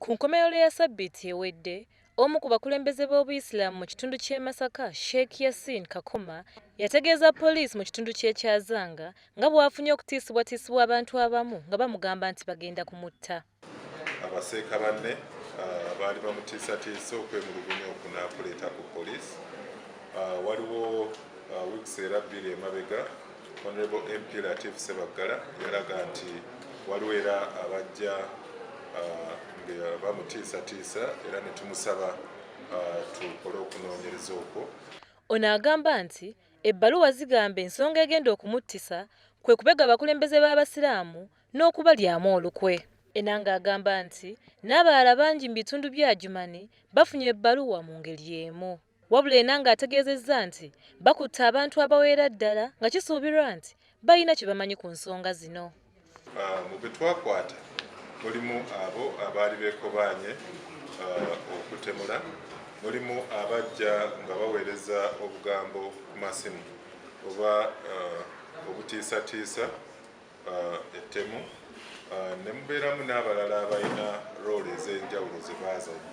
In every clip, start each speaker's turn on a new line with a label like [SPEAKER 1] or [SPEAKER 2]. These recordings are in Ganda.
[SPEAKER 1] Ku nkomerero ya Ssabbiiti ewedde, omu ku bakulembeze b'Obuyisiraamu mu kitundu ky'e Masaka, Sheikh Yasin Kakoma, yategeeza poliisi mu kitundu ky'e Kyazanga nga bw'afunye okutiisibwatiisibwa abantu abamu nga bamugamba nti bagenda kumutta.
[SPEAKER 2] Abaseeka banne baali bamutiisatiisa okwemulugunya okunakuleeta ku poliisi. Waliwo wiikisi era bbiri emabega, Honorable MP Latif Ssebaggala yalaga nti waliwo era abajja nga bamutiisatiisa era ne tumusaba tukole okunoonyereza okwo.
[SPEAKER 1] Ono agamba nti ebbaluwa zigamba ensonga egenda okumuttisa kwe kubega abakulembeze b'Abasiraamu n'okubalyamu olukwe. Enanga agamba nti n'abalala bangi mu bitundu bya Adjumani bafunye ebbaluwa mu ngeri emu. Wabula Enanga ategeezezza nti bakutte abantu abawerera ddala nga kisuubirwa nti balina kye bamanyi ku nsonga zino.
[SPEAKER 2] Mu be twakwata mulimu abo abaali beekobaanye okutemula, mulimu abajja nga baweereza obugambo ku masimu oba obutiisatiisa ettemu, ne mubeeramu n'abalala abalina rooli ez'enjawulo ze baazanya.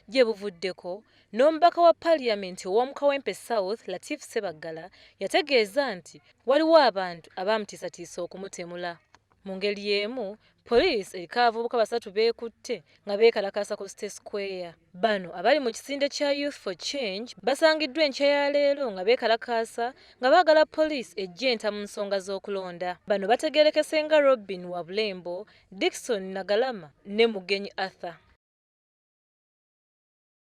[SPEAKER 1] Gye buvuddeko n'omubaka wa Paaliyamenti ow'omu Kawempe South Latif Ssebaggala yategeeza nti waliwo abantu abamutiisatiisa okumutemula. Mu ngeri y'emu, poliisi eriko abavubuka 3 beekutte nga beekalakaasa ku State Square. Bano abali mu kisinde kya Youth for Change basangiddwa enkya ya leero nga beekalakaasa nga baagala poliisi ejje enta mu nsonga z'okulonda. Bano bategeerekese nga Robin Wabulembo, Dickson Nagalama ne Mugenyi Arthur.